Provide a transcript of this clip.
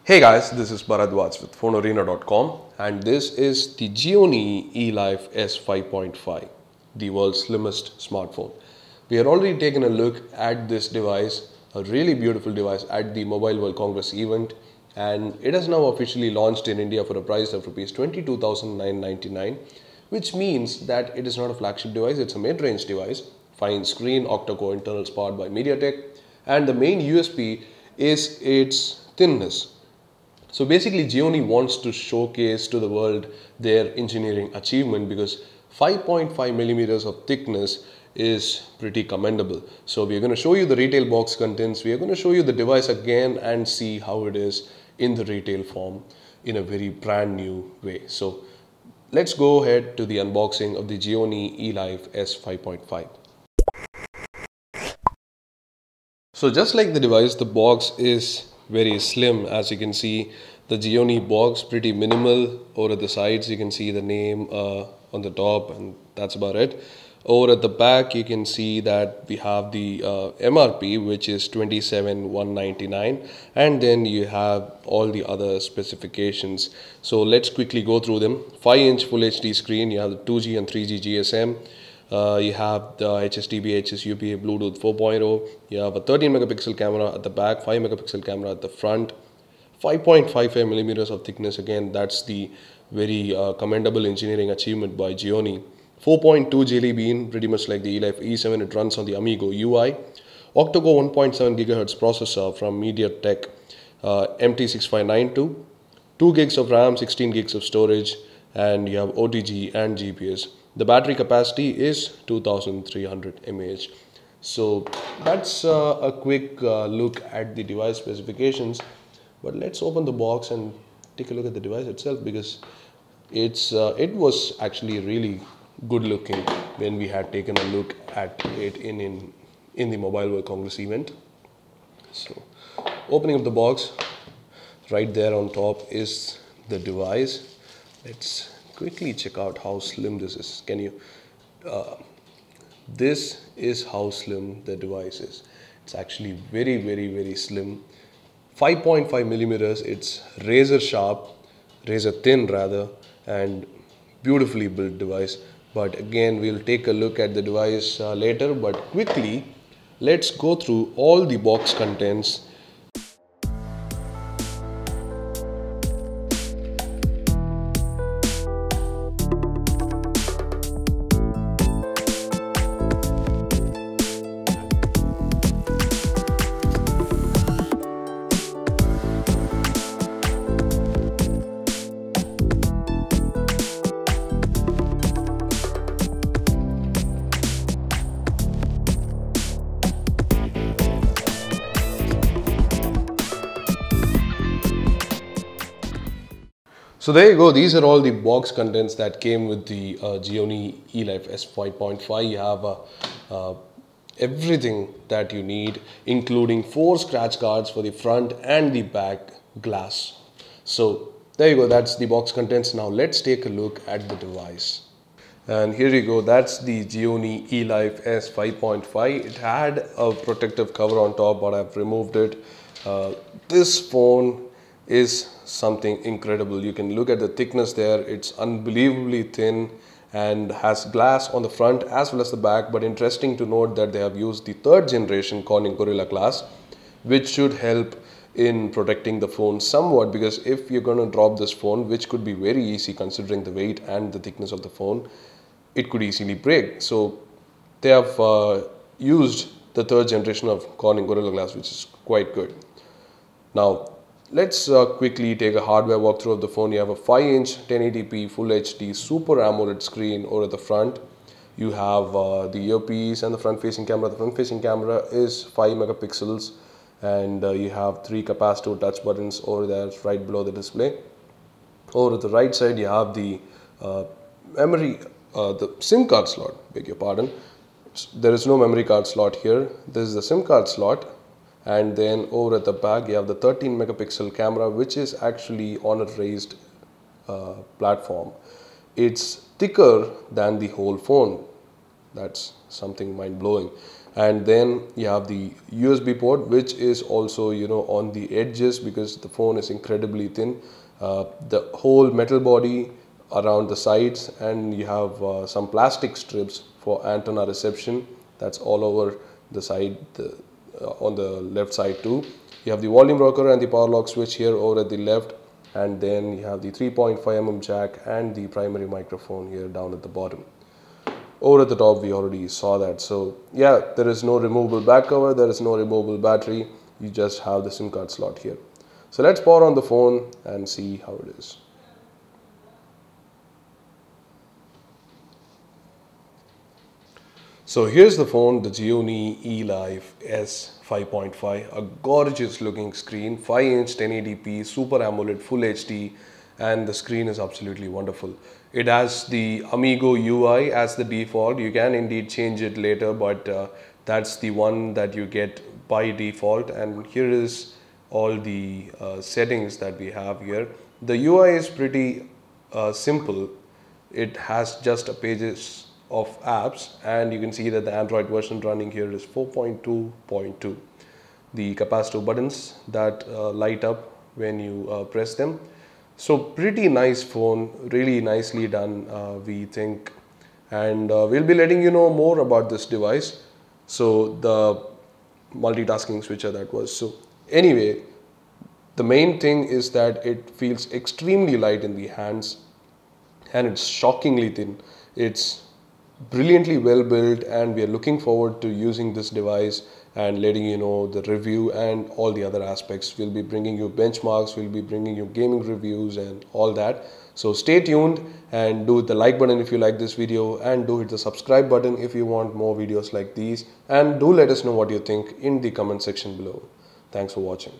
Hey guys, this is Bharadwaj with PhoneArena.com and this is the Gionee eLife S5.5, the world's slimmest smartphone. We had already taken a look at this device, a really beautiful device at the Mobile World Congress event, and it has now officially launched in India for a price of Rs 22,999, which means that it is not a flagship device, it's a mid-range device, fine screen, octa-core internals powered by MediaTek, and the main USP is its thinness. So basically Gionee wants to showcase to the world their engineering achievement because 5.5 millimeters of thickness is pretty commendable. So we are going to show you the retail box contents, we are going to show you the device again and see how it is in the retail form in a very brand new way. So let's go ahead to the unboxing of the Gionee eLife S5.5. So just like the device, the box is very slim. As you can see, the Gionee box pretty minimal. Over at the sides you can see the name on the top, and that's about it. Over at the back you can see that we have the MRP, which is 27,199, and then you have all the other specifications. So let's quickly go through them. 5-inch Full HD screen, you have the 2G and 3G GSM. You have the HSDB, HSUPA, Bluetooth 4.0. You have a 13 megapixel camera at the back, 5 megapixel camera at the front, 5.55 millimeters of thickness. Again, that's the very commendable engineering achievement by Gionee. 4.2 Jelly Bean, pretty much like the eLife E7, it runs on the Amigo UI. Octa-core 1.7 GHz processor from MediaTek MT6592. 2 gigs of RAM, 16 gigs of storage, and you have OTG and GPS. The battery capacity is 2300 mAh. So that's a quick look at the device specifications. But let's open the box and take a look at the device itself, because it was actually really good looking when we had taken a look at it in the Mobile World Congress event. So opening up the box, right there on top is the device. Let's quickly check out how slim this is. This is how slim the device is. It's actually very slim. 5.5 millimeters. It's razor sharp, razor thin rather, and beautifully built device. But again, we'll take a look at the device later. But quickly, let's go through all the box contents. So there you go, these are all the box contents that came with the Gionee eLife S5.5. You have everything that you need, including 4 scratch cards for the front and the back glass. So there you go, that's the box contents. Now let's take a look at the device. And here you go, that's the Gionee eLife S5.5. It had a protective cover on top, but I've removed it. This phone is something incredible. You can look at the thickness there. It's unbelievably thin and has glass on the front as well as the back. But interesting to note that they have used the 3rd generation Corning Gorilla Glass, which should help in protecting the phone somewhat, because if you're going to drop this phone, which could be very easy considering the weight and the thickness of the phone, it could easily break. So they have used the 3rd generation of Corning Gorilla Glass, which is quite good. Now let's quickly take a hardware walkthrough of the phone. You have a 5-inch 1080p Full HD Super AMOLED screen over at the front. You have the earpiece and the front-facing camera. The front-facing camera is 5 megapixels, and you have 3 capacitive touch buttons over there right below the display. Over at the right side you have the the SIM card slot, beg your pardon. There is no memory card slot here. This is the SIM card slot. And then over at the back you have the 13 megapixel camera, which is actually on a raised platform. It's thicker than the whole phone. That's something mind-blowing. And then you have the USB port, which is also, you know, on the edges because the phone is incredibly thin. The whole metal body around the sides, and you have some plastic strips for antenna reception. That's all over the side, on the left side too. You have the volume rocker and the power lock switch here over at the left, and then you have the 3.5mm jack and the primary microphone here down at the bottom. Over at the top, we already saw that. So yeah, there is no removable back cover, there is no removable battery, you just have the SIM card slot here. So let's power on the phone and see how it is. So here's the phone, the Gionee E-Life S 5.5, a gorgeous looking screen, 5-inch 1080p, Super AMOLED Full HD, and the screen is absolutely wonderful. It has the Amigo UI as the default. You can indeed change it later, but that's the one that you get by default. And here is all the settings that we have here. The UI is pretty simple. It has just a pages of apps, and you can see that the Android version running here is 4.2.2. The capacitive buttons that light up when you press them. So pretty nice phone, really nicely done, we think, and we'll be letting you know more about this device. So the multitasking switcher that was. So anyway, the main thing is that it feels extremely light in the hands, and it's shockingly thin. It's brilliantly well built, and we are looking forward to using this device and letting you know the review and all the other aspects. We'll be bringing you benchmarks, we'll be bringing you gaming reviews and all that. So stay tuned and do hit the like button if you like this video, and do hit the subscribe button if you want more videos like these, and do let us know what you think in the comment section below. Thanks for watching.